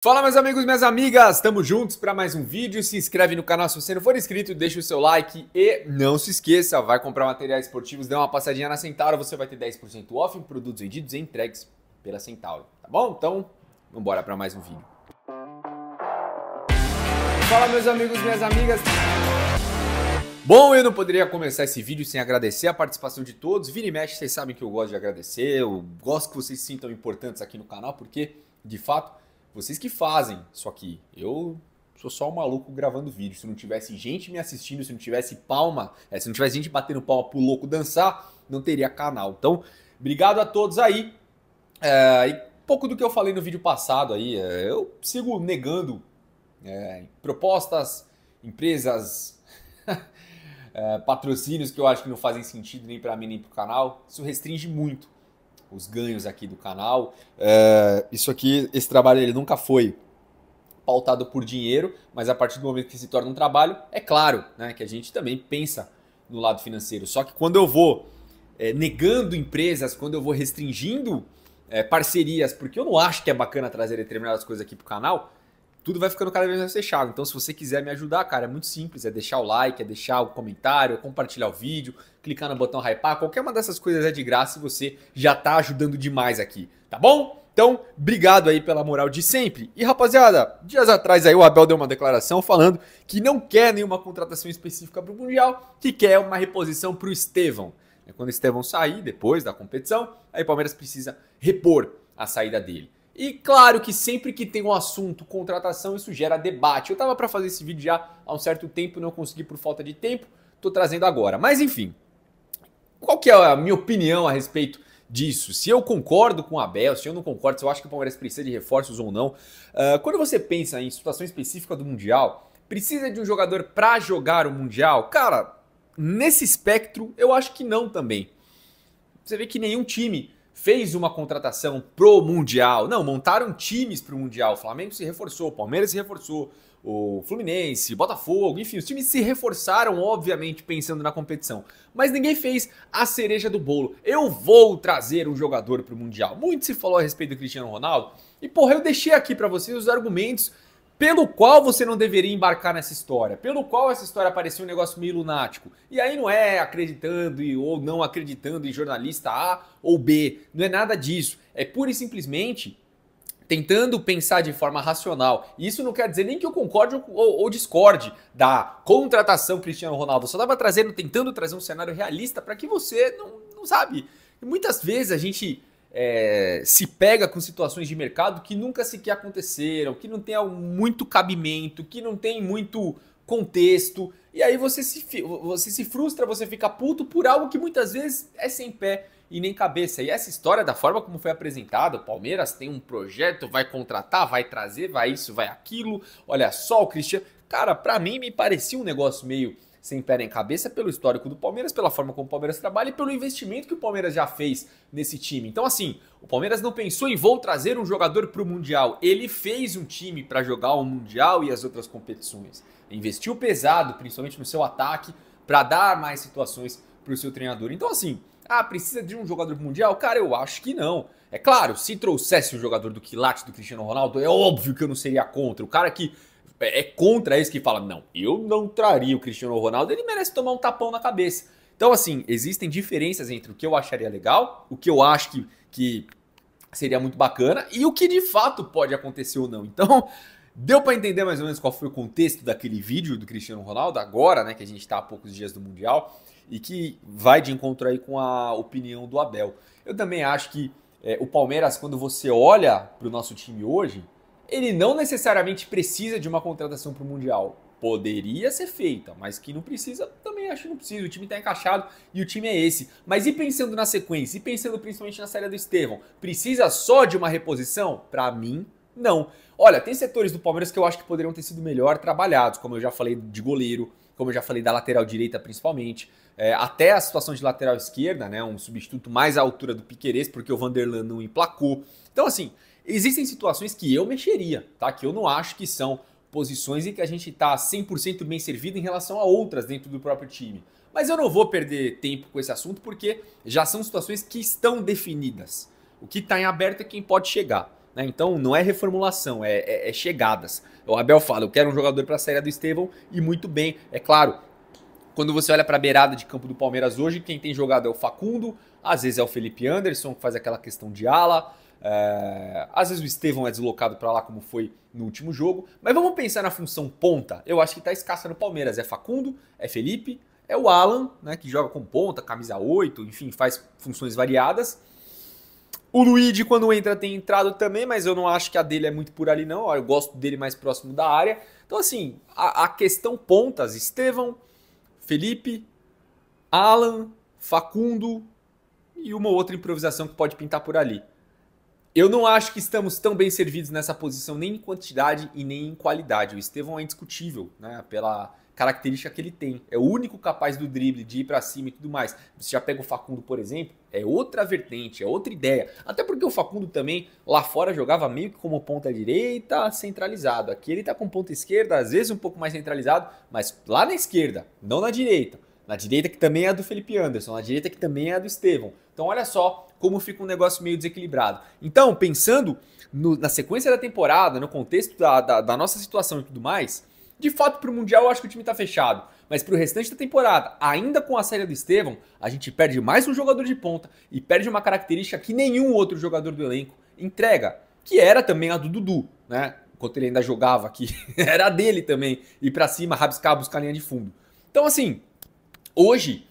Fala meus amigos, minhas amigas, estamos juntos para mais um vídeo. Se inscreve no canal se você não for inscrito, deixa o seu like e não se esqueça, vai comprar materiais esportivos, dá uma passadinha na Centauro, você vai ter 10% off em produtos vendidos e entregues pela Centauro, tá bom? Então, vamos embora para mais um vídeo. Fala meus amigos, minhas amigas. Bom, eu não poderia começar esse vídeo sem agradecer a participação de todos. Vira e mexe, vocês sabem que eu gosto de agradecer, eu gosto que vocês se sintam importantes aqui no canal, porque, de fato, vocês que fazem isso aqui. Eu sou só um maluco gravando vídeo. Se não tivesse gente me assistindo, se não tivesse se não tivesse gente batendo palma pro louco dançar, não teria canal. Então, obrigado a todos aí. E pouco do que eu falei no vídeo passado aí, eu sigo negando propostas, empresas, patrocínios que eu acho que não fazem sentido nem pra mim nem pro canal. Isso restringe muito os ganhos aqui do canal. Esse trabalho ele nunca foi pautado por dinheiro, mas a partir do momento que se torna um trabalho, é claro, né, que a gente também pensa no lado financeiro. Só que quando eu vou negando empresas, quando eu vou restringindo parcerias, porque eu não acho que é bacana trazer determinadas coisas aqui pro canal, tudo vai ficando cada vez mais fechado. Então, se você quiser me ajudar, cara, é muito simples. É deixar o like, é deixar o comentário, é compartilhar o vídeo, clicar no botão hypar. Qualquer uma dessas coisas é de graça e você já tá ajudando demais aqui, tá bom? Então, obrigado aí pela moral de sempre. E, rapaziada, dias atrás aí o Abel deu uma declaração falando que não quer nenhuma contratação específica pro Mundial, que quer uma reposição pro Estevão. Quando o Estevão sair, depois da competição, aí o Palmeiras precisa repor a saída dele. E claro que sempre que tem um assunto contratação, isso gera debate. Eu tava para fazer esse vídeo já há um certo tempo, não consegui por falta de tempo, tô trazendo agora. Mas enfim, qual que é a minha opinião a respeito disso? Se eu concordo com o Abel, se eu não concordo, se eu acho que o Palmeiras precisa de reforços ou não. Quando você pensa em situação específica do Mundial, precisa de um jogador para jogar o Mundial? Cara, nesse espectro eu acho que não também. Você vê que nenhum time fez uma contratação pro Mundial. Não, montaram times pro Mundial. O Flamengo se reforçou, o Palmeiras se reforçou, o Fluminense, Botafogo, enfim, os times se reforçaram, obviamente, pensando na competição. Mas ninguém fez a cereja do bolo. Eu vou trazer um jogador pro Mundial. Muito se falou a respeito do Cristiano Ronaldo. E, porra, eu deixei aqui pra vocês os argumentos pelo qual você não deveria embarcar nessa história, pelo qual essa história parecia um negócio meio lunático. E aí não é acreditando ou não acreditando em jornalista A ou B, não é nada disso. É pura e simplesmente tentando pensar de forma racional. E isso não quer dizer nem que eu concorde ou discorde da contratação Cristiano Ronaldo. Eu só estava tentando trazer um cenário realista para que você não sabe. E muitas vezes a gente se pega com situações de mercado que nunca sequer aconteceram, que não tem muito cabimento, que não tem muito contexto, e aí você se frustra, você fica puto por algo que muitas vezes é sem pé e nem cabeça. E essa história, da forma como foi apresentada, o Palmeiras tem um projeto, vai contratar, vai trazer, vai isso, vai aquilo, olha só o Cristiano. Cara, pra mim me parecia um negócio meio sem pé nem cabeça pelo histórico do Palmeiras, pela forma como o Palmeiras trabalha e pelo investimento que o Palmeiras já fez nesse time. Então assim, o Palmeiras não pensou em vou trazer um jogador para o Mundial. Ele fez um time para jogar o Mundial e as outras competições. Investiu pesado, principalmente no seu ataque, para dar mais situações para o seu treinador. Então assim, precisa de um jogador pro Mundial? Cara, eu acho que não. É claro, se trouxesse um jogador do quilate do Cristiano Ronaldo, é óbvio que eu não seria contra. O cara que é contra isso, que fala, não, eu não traria o Cristiano Ronaldo, ele merece tomar um tapão na cabeça. Então assim, existem diferenças entre o que eu acharia legal, o que eu acho que seria muito bacana e o que de fato pode acontecer ou não. Então, deu pra entender mais ou menos qual foi o contexto daquele vídeo do Cristiano Ronaldo, agora, né, que a gente tá há poucos dias do Mundial, e que vai de encontro aí com a opinião do Abel. Eu também acho que o Palmeiras, quando você olha pro nosso time hoje, ele não necessariamente precisa de uma contratação para o Mundial. Poderia ser feita, mas que não precisa, também acho que não precisa. O time está encaixado e o time é esse. Mas e pensando na sequência? E pensando principalmente na saída do Estevão? Precisa só de uma reposição? Para mim, não. Olha, tem setores do Palmeiras que eu acho que poderiam ter sido melhor trabalhados, como eu já falei de goleiro, como eu já falei da lateral direita principalmente, até a situação de lateral esquerda, né, um substituto mais à altura do Piquerez, porque o Vanderlan não emplacou. Então assim, existem situações que eu mexeria, tá? Que eu não acho que são posições em que a gente tá 100% bem servido em relação a outras dentro do próprio time. Mas eu não vou perder tempo com esse assunto porque já são situações que estão definidas. O que está em aberto é quem pode chegar. né? Então não é reformulação, é chegadas. O Abel fala, eu quero um jogador para a saída do Estevão e muito bem. É claro, quando você olha para a beirada de campo do Palmeiras hoje, quem tem jogado é o Facundo, às vezes é o Felipe Anderson, que faz aquela questão de ala, às vezes o Estevão é deslocado para lá, como foi no último jogo. Mas vamos pensar na função ponta, eu acho que está escassa no Palmeiras. É Facundo, é Felipe, é o Alan, né, que joga com ponta, camisa 8, enfim, faz funções variadas. O Luigi, quando entra, tem entrado também, mas eu não acho que a dele é muito por ali, não. Eu gosto dele mais próximo da área. Então, assim, a questão pontas, Estevão, Felipe, Alan, Facundo e uma outra improvisação que pode pintar por ali. Eu não acho que estamos tão bem servidos nessa posição, nem em quantidade e nem em qualidade. O Estevão é indiscutível, né, pela característica que ele tem. É o único capaz do drible, de ir para cima e tudo mais. Você já pega o Facundo, por exemplo, é outra vertente, é outra ideia. Até porque o Facundo também, lá fora, jogava meio que como ponta direita, centralizado. Aqui ele tá com ponta esquerda, às vezes um pouco mais centralizado, mas lá na esquerda, não na direita. Na direita que também é a do Felipe Anderson, na direita que também é a do Estevão. Então olha só como fica um negócio meio desequilibrado. Então, pensando na sequência da temporada, no contexto da nossa situação e tudo mais, de fato pro Mundial eu acho que o time tá fechado. Mas pro restante da temporada, ainda com a saída do Estevão, a gente perde mais um jogador de ponta e perde uma característica que nenhum outro jogador do elenco entrega, que era também a do Dudu, né? Enquanto ele ainda jogava aqui, era a dele também, ir pra cima, rabiscar, buscar a linha de fundo. Então assim, hoje,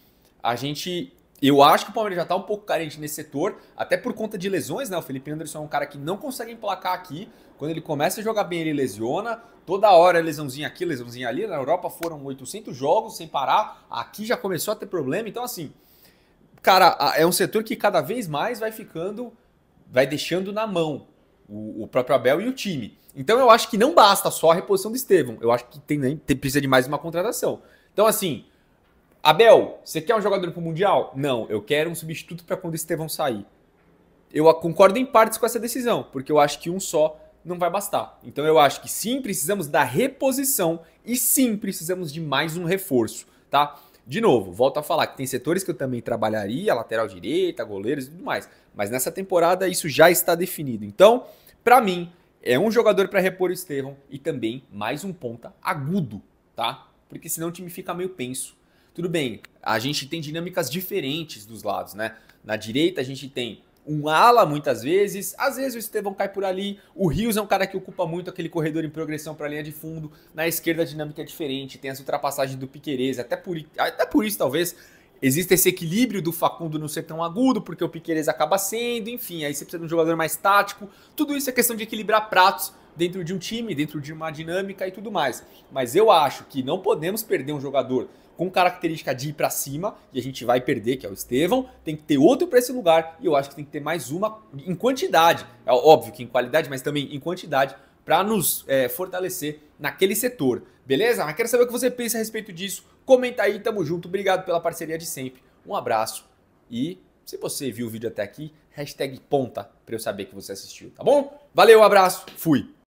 eu acho que o Palmeiras já está um pouco carente nesse setor, até por conta de lesões, né? O Felipe Anderson é um cara que não consegue emplacar aqui. Quando ele começa a jogar bem, ele lesiona. Toda hora é lesãozinha aqui, lesãozinha ali. Na Europa foram 800 jogos sem parar. Aqui já começou a ter problema. Então, assim, cara, é um setor que cada vez mais vai deixando na mão o próprio Abel e o time. Então, eu acho que não basta só a reposição do Estevão. Eu acho que precisa de mais uma contratação. Então, assim, Abel, você quer um jogador pro Mundial? Não, eu quero um substituto para quando o Estevão sair. Eu concordo em partes com essa decisão, porque eu acho que um só não vai bastar. Então eu acho que sim, precisamos da reposição e sim, precisamos de mais um reforço, tá? De novo, volto a falar que tem setores que eu também trabalharia, lateral direita, goleiros e tudo mais. Mas nessa temporada isso já está definido. Então, para mim, é um jogador para repor o Estevão e também mais um ponta agudo, tá? Porque senão o time fica meio penso. Tudo bem, a gente tem dinâmicas diferentes dos lados, né? Na direita a gente tem um ala muitas vezes, às vezes o Estevão cai por ali, o Rios é um cara que ocupa muito aquele corredor em progressão para a linha de fundo, na esquerda a dinâmica é diferente, tem as ultrapassagens do Piquerez, até por isso talvez exista esse equilíbrio do Facundo não ser tão agudo, porque o Piquerez acaba sendo, enfim, aí você precisa de um jogador mais tático, tudo isso é questão de equilibrar pratos dentro de um time, dentro de uma dinâmica e tudo mais. Mas eu acho que não podemos perder um jogador com característica de ir para cima, e a gente vai perder, que é o Estevão, tem que ter outro para esse lugar, e eu acho que tem que ter mais uma em quantidade, é óbvio que em qualidade, mas também em quantidade, para nos fortalecer naquele setor, beleza? Mas quero saber o que você pensa a respeito disso, comenta aí, tamo junto, obrigado pela parceria de sempre, um abraço, e se você viu o vídeo até aqui, hashtag ponta, para eu saber que você assistiu, tá bom? Valeu, abraço, fui!